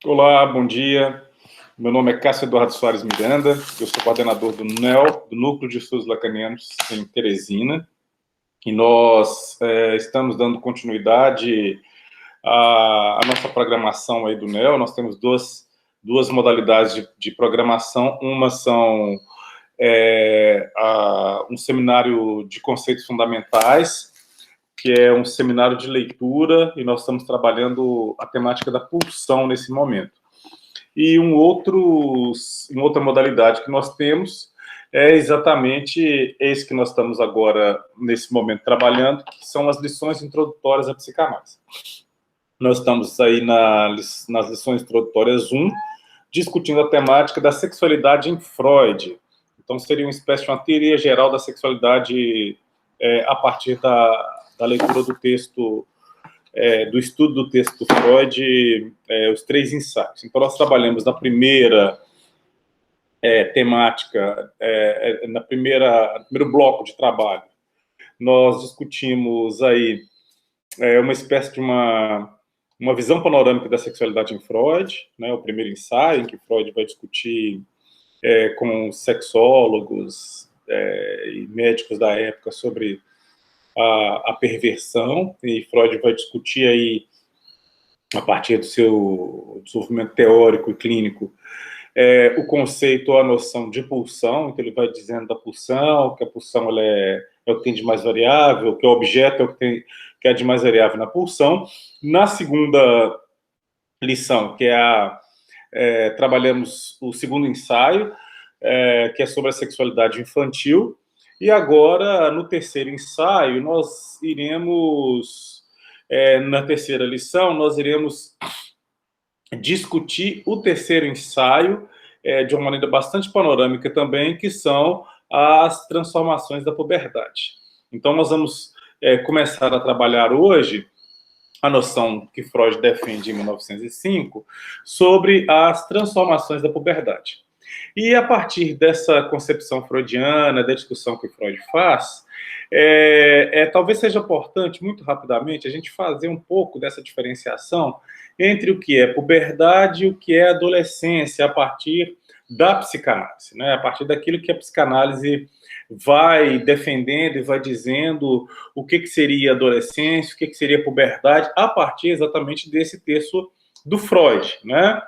Olá, bom dia. Meu nome é Cássio Eduardo Soares Miranda, eu sou coordenador do NEL, do Núcleo de Estudos Lacanianos em Teresina, e nós estamos dando continuidade à nossa programação aí do NEL. Nós temos duas modalidades de programação. Uma são um seminário de conceitos fundamentais, que é um seminário de leitura, e nós estamos trabalhando a temática da pulsão nesse momento. E uma outra modalidade que nós temos é exatamente esse que nós estamos agora, nesse momento, trabalhando, que são as lições introdutórias à psicanálise. Nós estamos aí nas lições introdutórias 1, discutindo a temática da sexualidade em Freud. Então, seria uma espécie de uma teoria geral da sexualidade a partir da leitura do texto, do estudo do texto do Freud, os 3 ensaios. Então, nós trabalhamos na primeira temática, no primeiro bloco de trabalho, nós discutimos aí uma espécie de uma visão panorâmica da sexualidade em Freud, né, o primeiro ensaio, em que Freud vai discutir com sexólogos e médicos da época sobre a perversão, e Freud vai discutir aí, a partir do seu desenvolvimento teórico e clínico, o conceito, a noção de pulsão. Então ele vai dizendo da pulsão, que a pulsão ela é o que tem de mais variável, que o objeto é o que é de mais variável na pulsão. Na segunda lição, que trabalhamos o segundo ensaio, que é sobre a sexualidade infantil. E agora, no terceiro ensaio, nós iremos, na terceira lição, nós iremos discutir o terceiro ensaio de uma maneira bastante panorâmica também, que são as transformações da puberdade. Então, nós vamos começar a trabalhar hoje a noção que Freud defende em 1905 sobre as transformações da puberdade. E a partir dessa concepção freudiana, da discussão que Freud faz, talvez seja importante, muito rapidamente, a gente fazer um pouco dessa diferenciação entre o que é puberdade e o que é adolescência, a partir da psicanálise, né? A partir daquilo que a psicanálise vai defendendo e vai dizendo o que seria adolescência, o que seria puberdade, a partir exatamente desse texto do Freud, né?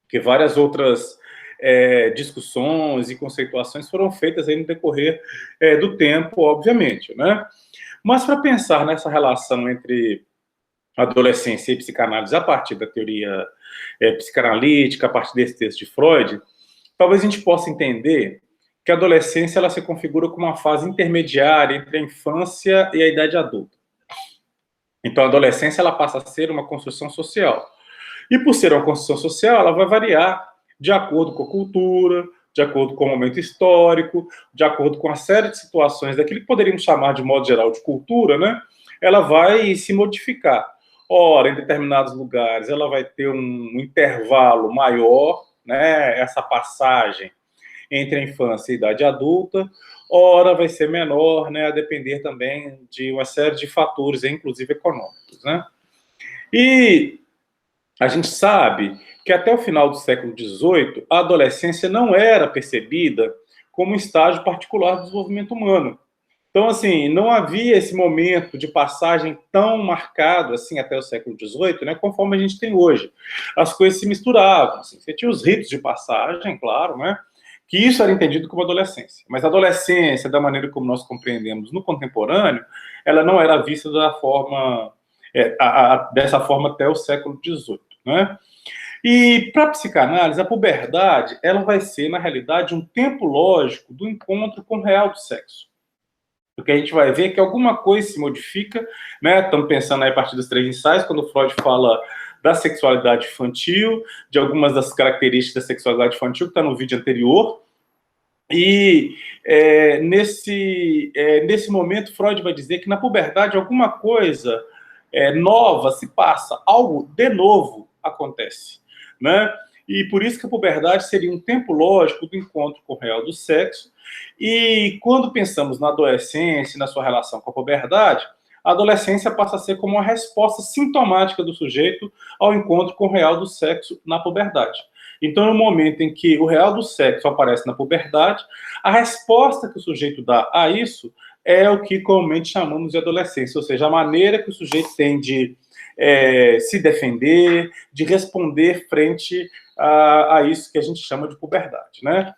Que várias outras discussões e conceituações foram feitas aí no decorrer do tempo, obviamente, né? Mas para pensar nessa relação entre adolescência e psicanálise a partir da teoria psicanalítica, a partir desse texto de Freud, talvez a gente possa entender que a adolescência ela se configura como uma fase intermediária entre a infância e a idade adulta. Então, a adolescência ela passa a ser uma construção social. E por ser uma construção social, ela vai variar de acordo com a cultura, de acordo com o momento histórico, de acordo com uma série de situações daquilo que poderíamos chamar de modo geral de cultura, né? Ela vai se modificar. Ora, em determinados lugares, ela vai ter um intervalo maior, né? Essa passagem entre a infância e a idade adulta. Ora, vai ser menor, né? A depender também de uma série de fatores, inclusive econômicos, né? E a gente sabe que até o final do século XVIII, a adolescência não era percebida como um estágio particular do desenvolvimento humano. Então, assim, não havia esse momento de passagem tão marcado assim até o século XVIII, né, conforme a gente tem hoje. As coisas se misturavam. Assim. Você tinha os ritos de passagem, claro, né, que isso era entendido como adolescência. Mas a adolescência, da maneira como nós compreendemos no contemporâneo, ela não era vista dessa forma até o século XVIII, né? E para a psicanálise, a puberdade ela vai ser, na realidade, um tempo lógico do encontro com o real do sexo. Porque a gente vai ver que alguma coisa se modifica, né? Estamos pensando aí a partir dos 3 ensaios, quando Freud fala da sexualidade infantil, de algumas das características da sexualidade infantil, que está no vídeo anterior. E nesse momento, Freud vai dizer que na puberdade alguma coisa nova se passa, algo de novo acontece, né? E por isso que a puberdade seria um tempo lógico do encontro com o real do sexo. E quando pensamos na adolescência, na sua relação com a puberdade, a adolescência passa a ser como uma resposta sintomática do sujeito ao encontro com o real do sexo na puberdade. Então, no momento em que o real do sexo aparece na puberdade, a resposta que o sujeito dá a isso é o que comumente chamamos de adolescência, ou seja, a maneira que o sujeito tem de se defender, de responder frente a isso que a gente chama de puberdade, né?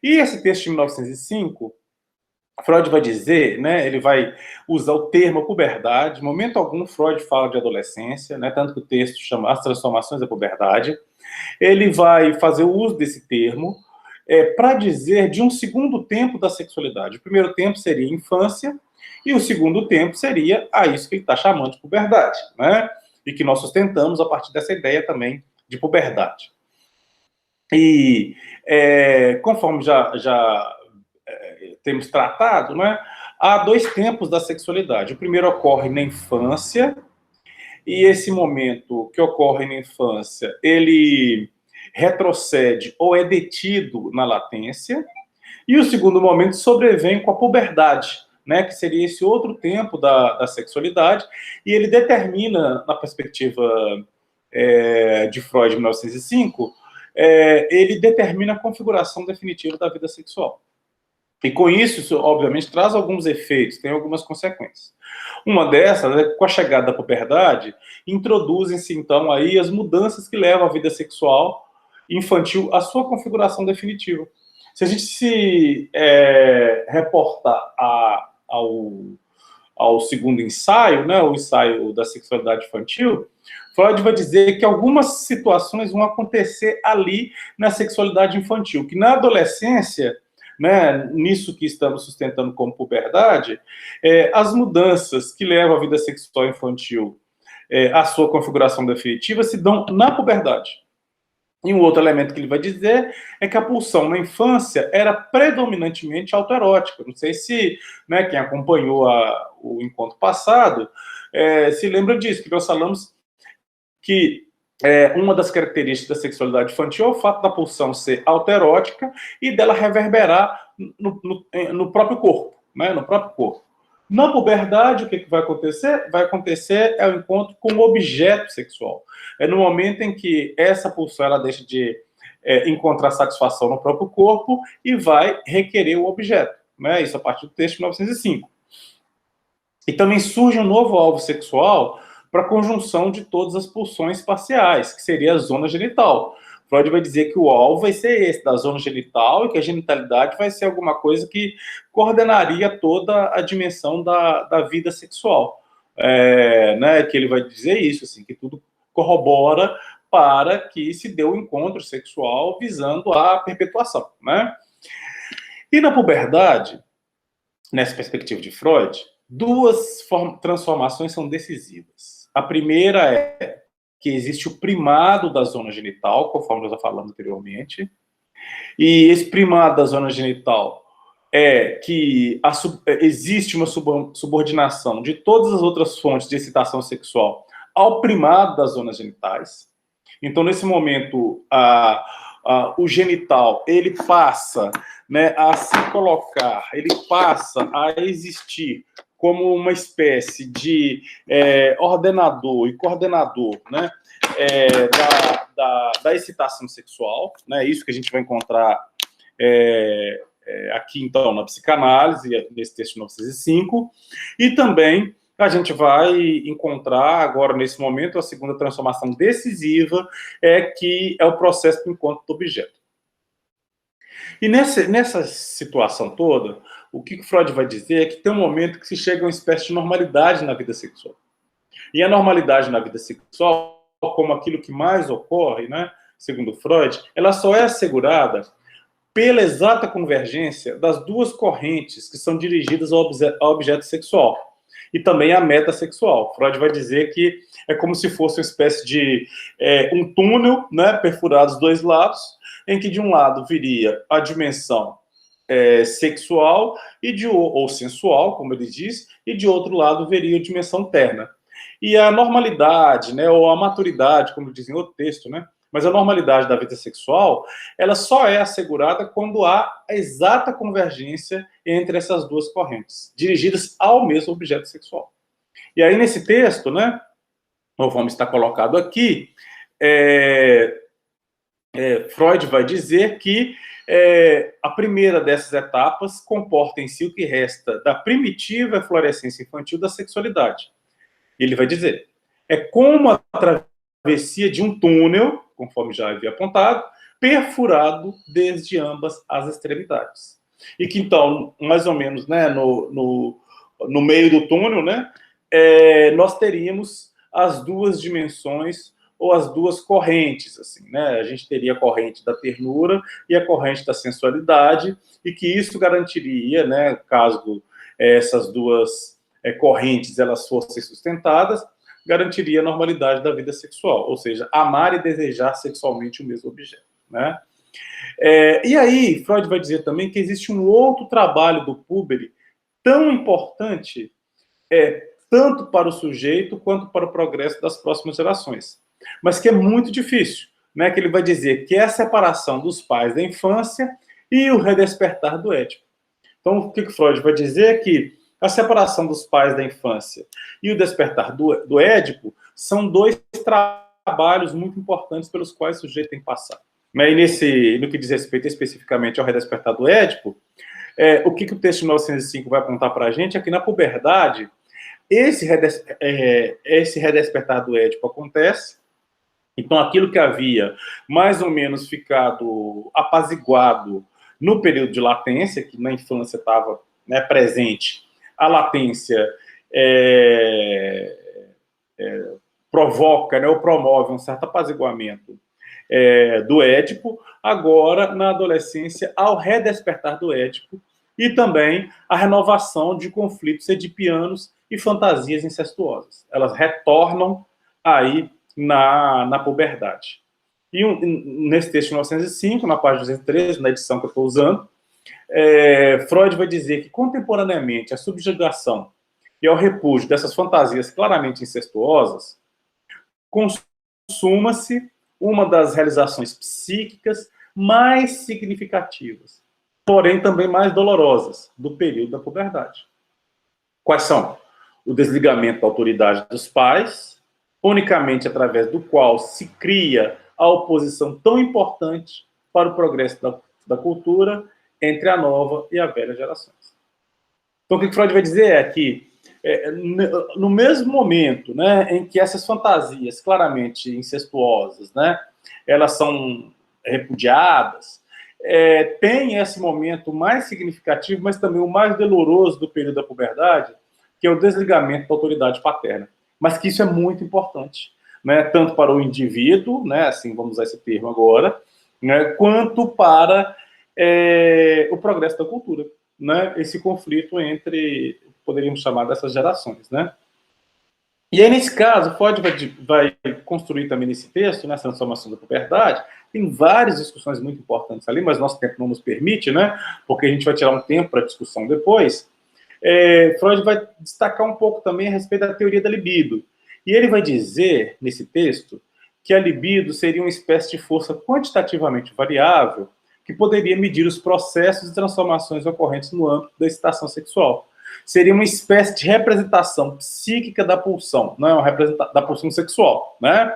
E esse texto de 1905, Freud vai dizer, né, ele vai usar o termo puberdade, em momento algum Freud fala de adolescência, né, tanto que o texto chama As Transformações da Puberdade. Ele vai fazer o uso desse termo para dizer de um segundo tempo da sexualidade. O primeiro tempo seria a infância, e o segundo tempo seria a isso que ele está chamando de puberdade, né? E que nós sustentamos a partir dessa ideia também de puberdade. E conforme já temos tratado, né, há dois tempos da sexualidade. O primeiro ocorre na infância, e esse momento que ocorre na infância, ele retrocede ou é detido na latência, e o segundo momento sobrevém com a puberdade, né, que seria esse outro tempo da sexualidade, e ele determina, na perspectiva de Freud, em 1905, ele determina a configuração definitiva da vida sexual. E com isso, obviamente, traz alguns efeitos, tem algumas consequências. Uma dessas, com a chegada da puberdade, introduzem-se, então, aí as mudanças que levam a vida sexual infantil à sua configuração definitiva. Se a gente se reportar ao segundo ensaio, né, o ensaio da sexualidade infantil, Freud vai dizer que algumas situações vão acontecer ali na sexualidade infantil, que na adolescência, né, nisso que estamos sustentando como puberdade, as mudanças que levam a vida sexual infantil à sua configuração definitiva se dão na puberdade. E um outro elemento que ele vai dizer é que a pulsão na infância era predominantemente autoerótica. Não sei se, né, quem acompanhou o encontro passado se lembra disso, que nós falamos que uma das características da sexualidade infantil é o fato da pulsão ser autoerótica e dela reverberar no próprio corpo, né, no próprio corpo. Na puberdade, o que vai acontecer? Vai acontecer o encontro com o objeto sexual. É no momento em que essa pulsão ela deixa de encontrar satisfação no próprio corpo e vai requerer o objeto, né? Isso a partir do texto de 1905. E também surge um novo alvo sexual para a conjunção de todas as pulsões parciais, que seria a zona genital. Freud vai dizer que o alvo vai ser esse, da zona genital, e que a genitalidade vai ser alguma coisa que coordenaria toda a dimensão da vida sexual. Né, que ele vai dizer isso, assim, que tudo corrobora para que se dê o encontro sexual visando a perpetuação, né? E na puberdade, nessa perspectiva de Freud, duas transformações são decisivas. A primeira é que existe o primado da zona genital, conforme nós já falamos anteriormente, e esse primado da zona genital é que existe uma subordinação de todas as outras fontes de excitação sexual ao primado das zonas genitais. Então, nesse momento, o genital, ele passa, né, a se colocar, ele passa a existir como uma espécie de ordenador e coordenador, né, da excitação sexual, né, isso que a gente vai encontrar aqui, então, na psicanálise, nesse texto de 1905, e também a gente vai encontrar agora, nesse momento, a segunda transformação decisiva, que é o processo do encontro do objeto. E nessa situação toda, o que Freud vai dizer é que tem um momento que se chega a uma espécie de normalidade na vida sexual. E a normalidade na vida sexual, como aquilo que mais ocorre, né, segundo Freud, ela só é assegurada pela exata convergência das duas correntes que são dirigidas ao objeto sexual e também à meta sexual. Freud vai dizer que é como se fosse uma espécie de um túnel, né, perfurado dos dois lados, em que de um lado viria a dimensão sexual ou sensual, como ele diz, e de outro lado viria a dimensão terna. E a normalidade, né, ou a maturidade, como dizem outro texto, né, mas a normalidade da vida sexual, ela só é assegurada quando há a exata convergência entre essas duas correntes, dirigidas ao mesmo objeto sexual. E aí, nesse texto, né, conforme está colocado aqui, Freud vai dizer que a primeira dessas etapas comporta em si o que resta da primitiva eflorescência infantil da sexualidade. Ele vai dizer, é como a travessia de um túnel, conforme já havia apontado, perfurado desde ambas as extremidades. E que então, mais ou menos, né, no meio do túnel, né, nós teríamos as duas dimensões ou as duas correntes, assim, né? A gente teria a corrente da ternura e a corrente da sensualidade, e que isso garantiria, né, caso essas duas correntes elas fossem sustentadas, garantiria a normalidade da vida sexual, ou seja, amar e desejar sexualmente o mesmo objeto, né? E aí, Freud vai dizer também que existe um outro trabalho do Púberi tão importante, tanto para o sujeito quanto para o progresso das próximas gerações, mas que é muito difícil, né? Que ele vai dizer que é a separação dos pais da infância e o redespertar do Édipo. Então, o que Freud vai dizer é que a separação dos pais da infância e o despertar do Édipo são dois trabalhos muito importantes pelos quais o sujeito tem que passar. E no que diz respeito especificamente ao redespertar do Édipo, o que o texto de 1905 vai apontar para a gente é que na puberdade, esse redespertar do Édipo acontece. Então, aquilo que havia mais ou menos ficado apaziguado no período de latência, que na infância estava, né, presente, a latência provoca, né, ou promove um certo apaziguamento do Édipo, agora, na adolescência, ao redespertar do Édipo, e também a renovação de conflitos edipianos e fantasias incestuosas. Elas retornam aí na puberdade. E nesse texto de 1905, na página 213, na edição que eu estou usando, Freud vai dizer que, contemporaneamente, a subjugação e ao repúdio dessas fantasias claramente incestuosas, consuma-se uma das realizações psíquicas mais significativas, porém também mais dolorosas, do período da puberdade. Quais são? O desligamento da autoridade dos pais, unicamente através do qual se cria a oposição tão importante para o progresso da cultura entre a nova e a velha gerações. Então, o que Freud vai dizer é que, no mesmo momento, né, em que essas fantasias claramente incestuosas, né, elas são repudiadas, tem esse momento mais significativo, mas também o mais doloroso do período da puberdade, que é o desligamento da autoridade paterna. Mas que isso é muito importante, né, tanto para o indivíduo, né, assim, vamos usar esse termo agora, né, quanto para o progresso da cultura, né, esse conflito entre, poderíamos chamar dessas gerações, né. E aí, nesse caso, Freud vai construir também nesse texto, nessa transformação da puberdade, tem várias discussões muito importantes ali, mas nosso tempo não nos permite, né, porque a gente vai tirar um tempo para a discussão depois. Freud vai destacar um pouco também a respeito da teoria da libido. E ele vai dizer, nesse texto, que a libido seria uma espécie de força quantitativamente variável que poderia medir os processos e transformações ocorrentes no âmbito da excitação sexual. Seria uma espécie de representação psíquica da pulsão, não é da pulsão sexual, né?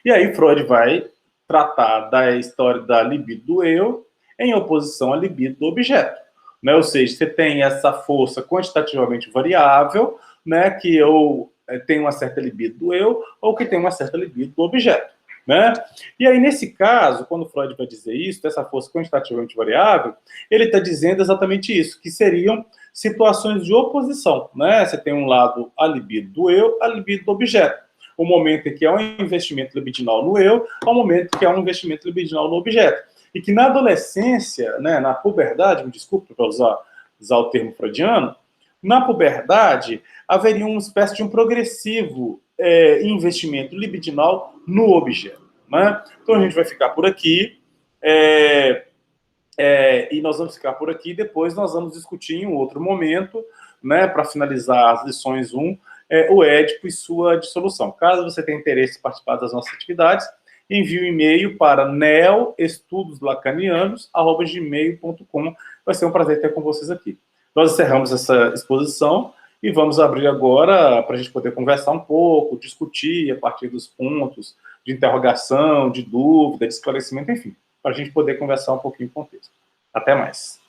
E aí Freud vai tratar da história da libido do eu em oposição à libido do objeto, né? Ou seja, você tem essa força quantitativamente variável, né, que ou tem uma certa libido do eu ou que tem uma certa libido do objeto, né? E aí, nesse caso, quando Freud vai dizer isso, dessa força quantitativamente variável, ele está dizendo exatamente isso, que seriam situações de oposição, né? Você tem um lado a libido do eu, a libido do objeto. O momento em que há um investimento libidinal no eu, ao momento que há um investimento libidinal no objeto. E que na adolescência, né, na puberdade, me desculpe para usar o termo freudiano, na puberdade haveria uma espécie de um progressivo investimento libidinal no objeto, né? Então a gente vai ficar por aqui, e nós vamos ficar por aqui, depois nós vamos discutir em um outro momento, né, para finalizar as lições 1, o Édipo e sua dissolução. Caso você tenha interesse em participar das nossas atividades, envie um e-mail para neoestudoslacanianos@gmail.com. Vai ser um prazer ter com vocês aqui. Nós encerramos essa exposição e vamos abrir agora para a gente poder conversar um pouco, discutir a partir dos pontos de interrogação, de dúvida, de esclarecimento, enfim, para a gente poder conversar um pouquinho com o texto. Até mais.